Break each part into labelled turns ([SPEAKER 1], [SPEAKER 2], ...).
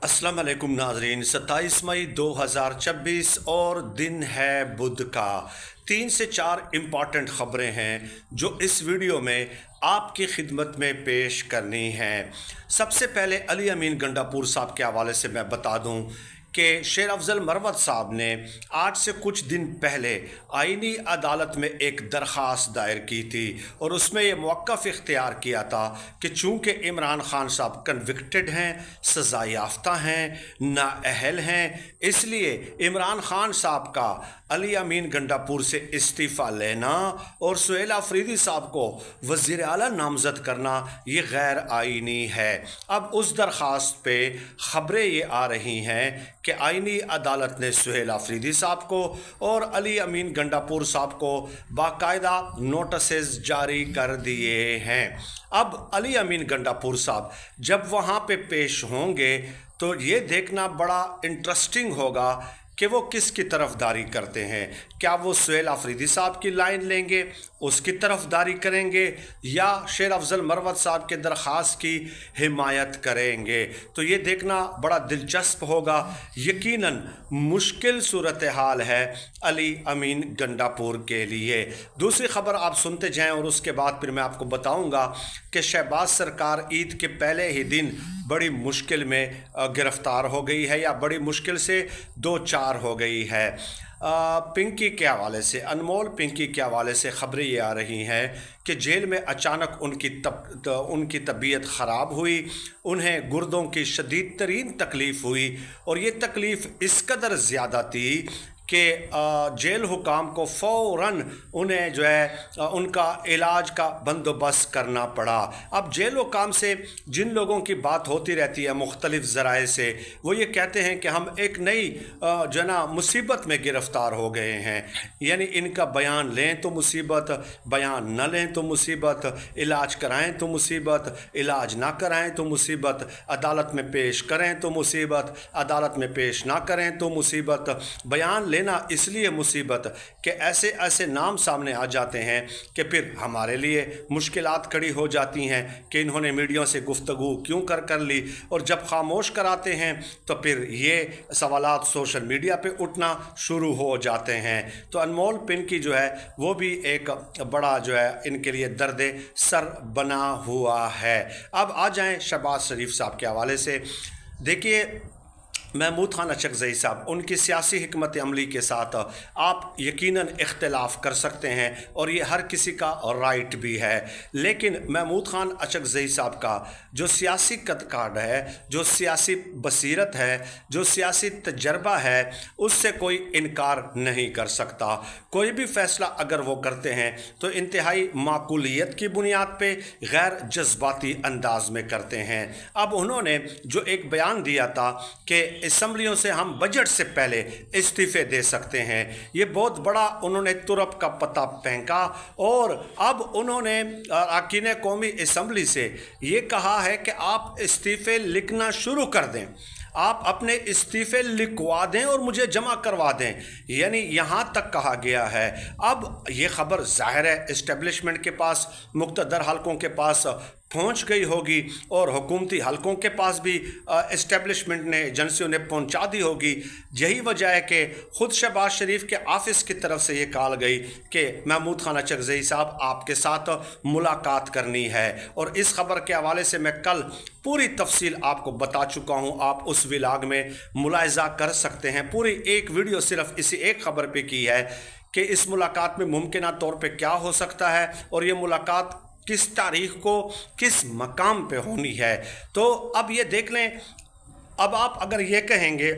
[SPEAKER 1] अस्सलाम वालेकुम नाजरीन। 27 मई 2026 और दिन है बुध का। 3 से 4 इम्पॉर्टेंट ख़बरें हैं जो इस वीडियो में आपकी खिदमत में पेश करनी हैं। सबसे पहले अली अमीन गंडापुर साहब के हवाले से मैं बता दूं कि शेर अफजल मरवत साहब ने आज से कुछ दिन पहले आईनी अदालत में एक दरख्वास्त दायर की थी और उसमें ये मौक़िफ़ इख्तियार किया था कि चूँकि इमरान ख़ान साहब कन्विक्टेड हैं, सज़ा याफ्ता हैं, नाअहल हैं, इसलिए इमरान ख़ान साहब का अली अमीन गंडापुर से इस्तीफ़ा लेना और सुहेल अफरीदी साहब को वज़ीर आला नामज़द करना ये गैर आईनी है। अब उस दरख्वास्त पे ख़बरें ये आ रही हैं कि आईनी अदालत ने सुहेल अफरीदी साहब को और अली अमीन गंडापुर साहब को बाकायदा नोटिस जारी कर दिए हैं। अब अली अमीन गंडापुर साहब जब वहाँ पे पेश होंगे तो ये देखना बड़ा इंटरेस्टिंग होगा कि वो किसकी तरफदारी करते हैं। क्या वो सुहेल अफरीदी साहब की लाइन लेंगे, उसकी तरफदारी करेंगे, या शेर अफजल मरवत साहब के दरख्वास्त की हिमायत करेंगे। तो ये देखना बड़ा दिलचस्प होगा। यकीनन मुश्किल सूरत हाल है अली अमीन गंडापुर के लिए। दूसरी ख़बर आप सुनते जाएं और उसके बाद फिर मैं आपको बताऊंगा कि शहबाज सरकार ईद के पहले ही दिन बड़ी मुश्किल में गिरफ़्तार हो गई है या बड़ी मुश्किल से दो चार हो गई है। पिंकी के हवाले से, अनमोल पिंकी के हवाले से ख़बरें ये आ रही हैं कि जेल में अचानक उनकी तबीयत ख़राब हुई, उन्हें गुर्दों की शदीद तरीन तकलीफ़ हुई और ये तकलीफ़ इस कदर ज़्यादा थी कि जेल हुकाम को फ़ौरन उन्हें जो है उनका इलाज का बंदोबस्त करना पड़ा। अब जेल हुकाम से जिन लोगों की बात होती रहती है मुख्तलिफ़ ज़राए से, वो ये कहते हैं कि हम एक नई जो है ना मुसीबत में गिरफ़्तार हो गए हैं। यानी इनका बयान लें तो मुसीबत, बयान न लें तो मुसीबत, इलाज कराएं तो मुसीबत, इलाज ना कराएं तो मुसीबत, अदालत में पेश करें तो मुसीबत, अदालत में पेश ना करें तो मुसीबत, बयान लेना इसलिए मुसीबत कि ऐसे ऐसे नाम सामने आ जाते हैं कि फिर हमारे लिए मुश्किलात खड़ी हो जाती हैं कि इन्होंने मीडिया से गुफ्तगू क्यों कर ली, और जब खामोश कराते हैं तो फिर ये सवालात सोशल मीडिया पे उठना शुरू हो जाते हैं। तो अनमोल पिंकी जो है वो भी एक बड़ा जो है इनके लिए दर्द सर बना हुआ है। अब आ जाएं शहबाज शरीफ साहब के हवाले से। देखिए, महमूद खान अचकज़ई साहब, उनकी सियासी हिकमत अमली के साथ आप यकीनन इख्तिलाफ़ कर सकते हैं और ये हर किसी का राइट भी है, लेकिन महमूद खान अचकज़ई साहब का जो सियासी कदकाठ है, जो सियासी बसीरत है, जो सियासी तजर्बा है, उससे कोई इनकार नहीं कर सकता। कोई भी फ़ैसला अगर वो करते हैं तो इंतहाई माकूलियत की बुनियाद पे गैर जज्बाती अंदाज में करते हैं। अब उन्होंने जो एक बयान दिया था कि असम्बलियों से हम बजट से पहले इस्तीफ़े दे सकते हैं, ये बहुत बड़ा उन्होंने तुरप का पता फेंका और अब उन्होंने अरकान कौमी असम्बली से ये कहा है कि आप इस्तीफ़े लिखना शुरू कर दें, आप अपने इस्तीफ़े लिखवा दें और मुझे जमा करवा दें। यानी यहाँ तक कहा गया है। अब ये ख़बर ज़ाहिर है इस्टेब्लिशमेंट के पास, मुक़्तदर हलकों के पास पहुंच गई होगी और हुकूमती हलकों के पास भी इस्टेब्लिशमेंट ने, एजेंसियों ने पहुंचा दी होगी। यही वजह है कि ख़ुद शहबाज शरीफ के ऑफिस की तरफ से ये कहा गई कि महमूद खान अचकज़ई साहब आपके साथ मुलाकात करनी है, और इस ख़बर के हवाले से मैं कल पूरी तफसील आपको बता चुका हूँ। आप उस व्लॉग में मुलाहिज़ा कर सकते हैं। पूरी एक वीडियो सिर्फ इसी एक ख़बर पे की है कि इस मुलाकात में मुमकिन तौर पे क्या हो सकता है और ये मुलाकात किस तारीख़ को किस मकाम पे होनी है। तो अब ये देख लें। अब आप अगर ये कहेंगे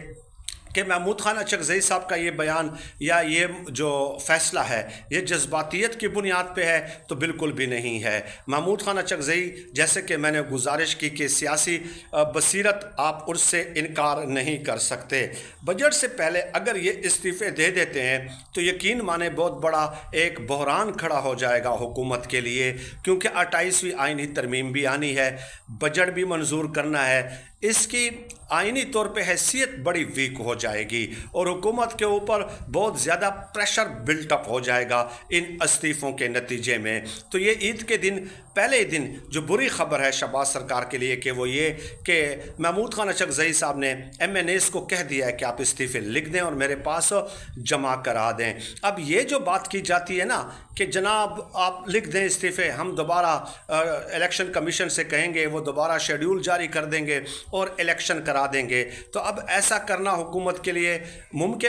[SPEAKER 1] कि महमूद खान अचकज़ई साहब का ये बयान या ये जो फ़ैसला है ये जज्बातियत की बुनियाद पे है, तो बिल्कुल भी नहीं है। महमूद खान अचकज़ई, जैसे कि मैंने गुजारिश की कि सियासी बसीरत आप उससे इनकार नहीं कर सकते। बजट से पहले अगर ये इस्तीफ़े दे देते हैं तो यकीन माने बहुत बड़ा एक बहरान खड़ा हो जाएगा हुकूमत के लिए, क्योंकि 28वीं आईनी तरमीम भी आनी है, बजट भी मंजूर करना है, اس کی آئینی طور پہ حیثیت بڑی ویک ہو جائے گی اور حکومت کے اوپر بہت زیادہ پریشر بلٹ اپ ہو جائے گا ان استعفوں کے نتیجے میں۔ تو یہ عید کے دن پہلے دن جو بری خبر ہے شہباز سرکار کے لیے کہ وہ یہ کہ محمود خان اچکزئی صاحب نے ایم این ایز کو کہہ دیا ہے کہ آپ استعفے لکھ دیں اور میرے پاس جمع کرا دیں۔ اب یہ جو بات کی جاتی ہے نا کہ جناب آپ لکھ دیں استعفے، ہم دوبارہ الیکشن کمیشن سے کہیں گے، وہ دوبارہ شیڈیول جاری کر دیں گے اور الیکشن کرا دیں گے، تو اب ایسا کرنا حکومت کے لیے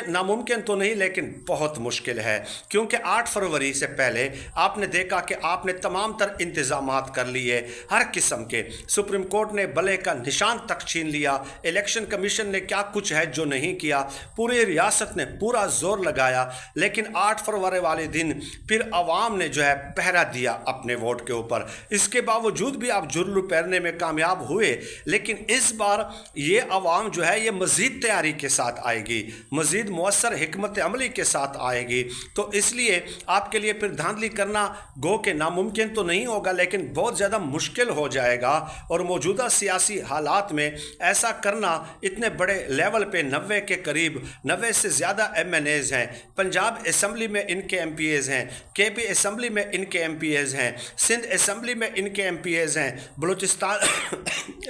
[SPEAKER 1] ناممکن تو نہیں لیکن بہت مشکل ہے، کیونکہ 8 فروری سے پہلے آپ نے دیکھا کہ آپ نے تمام تر انتظامات کر لیے ہر قسم کے۔ سپریم کورٹ نے بلے کا نشان تک چھین لیا، الیکشن کمیشن نے کیا کچھ ہے جو نہیں کیا، پوری ریاست نے پورا زور لگایا، لیکن 8 فروری والے دن پھر عوام نے جو ہے پہرا دیا اپنے ووٹ کے اوپر۔ اس کے باوجود بھی آپ جرلو پہرنے میں کامیاب ہوئے، لیکن اس بار یہ عوام جو ہے یہ مزید تیاری کے ساتھ آئے گی، مزید مؤثر حکمت عملی کے ساتھ آئے گی، تو اس لیے آپ کے لیے پھر دھاندلی کرنا گو کہ ناممکن تو نہیں ہوگا لیکن بہت زیادہ مشکل ہو جائے گا۔ اور موجودہ سیاسی حالات میں ایسا کرنا اتنے بڑے لیول پہ 90 کے قریب 90 سے زیادہ ایم این ایز ہیں، پنجاب اسمبلی میں ان کے ایم پی ایز ہیں، کے پی اسمبلی میں ان کے ایم پی ایز ہیں، سندھ اسمبلی میں ان کے ایم پی ایز ہیں، بلوچستان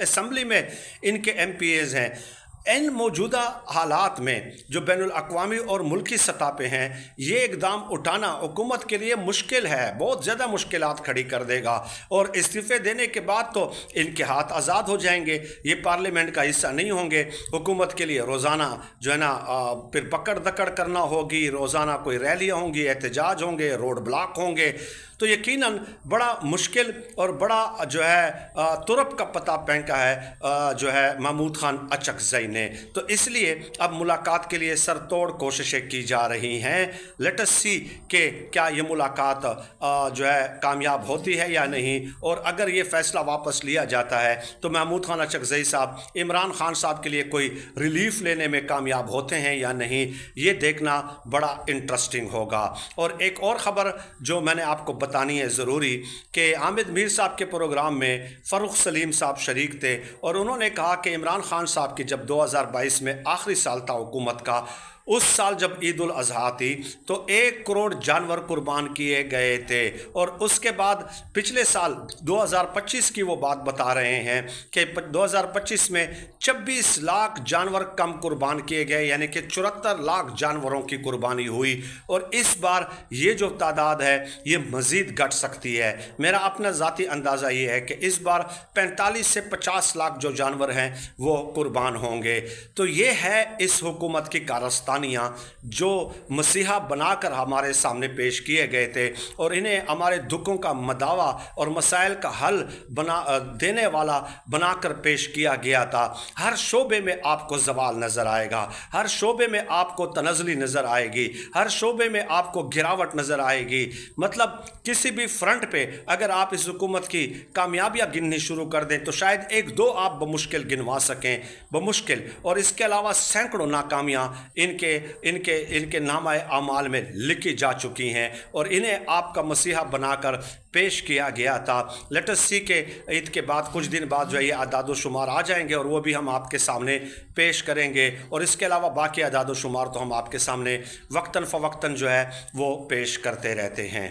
[SPEAKER 1] اسمبلی میں ان کے ایم پی ایز ہیں۔ ان موجودہ حالات میں جو بین الاقوامی اور ملکی سطح پہ ہیں، یہ اقدام اٹھانا حکومت کے لیے مشکل ہے، بہت زیادہ مشکلات کھڑی کر دے گا، اور استعفے دینے کے بعد تو ان کے ہاتھ آزاد ہو جائیں گے، یہ پارلیمنٹ کا حصہ نہیں ہوں گے۔ حکومت کے لیے روزانہ جو ہے نا پھر پکڑ دکڑ کرنا ہوگی، روزانہ کوئی ریلیاں ہوں گی، احتجاج ہوں گے، روڈ بلاک ہوں گے، تو یقیناً بڑا مشکل اور بڑا جو ہے ترپ کا پتہ پھینکا ہے جو ہے محمود خان اچکزئی نے۔ تو اس لیے اب ملاقات کے لیے سر توڑ کوششیں کی جا رہی ہیں۔ لیٹ اس سی کہ کیا یہ ملاقات جو ہے کامیاب ہوتی ہے یا نہیں، اور اگر یہ فیصلہ واپس لیا جاتا ہے تو محمود خان اچکزئی صاحب عمران خان صاحب کے لیے کوئی ریلیف لینے میں کامیاب ہوتے ہیں یا نہیں، یہ دیکھنا بڑا انٹرسٹنگ ہوگا۔ اور ایک اور خبر جو میں نے آپ کو بتانی ہے ضروری کہ حامد میر صاحب کے پروگرام میں فروخ سلیم صاحب شریک تھے، اور انہوں نے کہا کہ عمران خان صاحب کی جب 2022 میں آخری سال تھا حکومت کا، اس سال جب عید الاضحیٰ تھی تو 1 کروڑ جانور قربان کیے گئے تھے، اور اس کے بعد پچھلے سال 2025 کی وہ بات بتا رہے ہیں کہ 2025 میں 26 لاکھ جانور کم قربان کیے گئے، یعنی کہ 74 لاکھ جانوروں کی قربانی ہوئی، اور اس بار یہ جو تعداد ہے یہ مزید گھٹ سکتی ہے۔ میرا اپنا ذاتی اندازہ یہ ہے کہ اس بار 45 سے 50 لاکھ جو جانور ہیں وہ قربان ہوں گے۔ تو یہ ہے اس حکومت کی کارستانی جو مسیحا بنا کر ہمارے سامنے پیش کیے گئے تھے، اور انہیں ہمارے دکھوں کا مداوا اور مسائل کا حل دینے والا بنا کر پیش کیا گیا تھا۔ ہر شعبے میں آپ کو زوال نظر آئے گا، ہر شعبے میں آپ کو تنزلی نظر آئے گی، ہر شعبے میں آپ کو گراوٹ نظر آئے گی۔ مطلب کسی بھی فرنٹ پہ اگر آپ اس حکومت کی کامیابیاں گننی شروع کر دیں تو شاید 1-2 آپ بمشکل گنوا سکیں، بمشکل، اور اس کے علاوہ سینکڑوں ناکامیاں ان کے نامہ اعمال میں لکھی جا چکی ہیں، اور انہیں آپ کا مسیحا بنا کر پیش کیا گیا تھا۔ لیٹ اس سی کہ عید کے بعد کچھ دن بعد جو ہے یہ اعداد و شمار آ جائیں گے، اور وہ بھی ہم آپ کے سامنے پیش کریں گے، اور اس کے علاوہ باقی اعداد و شمار تو ہم آپ کے سامنے وقتاً فوقتاً جو ہے وہ پیش کرتے رہتے ہیں۔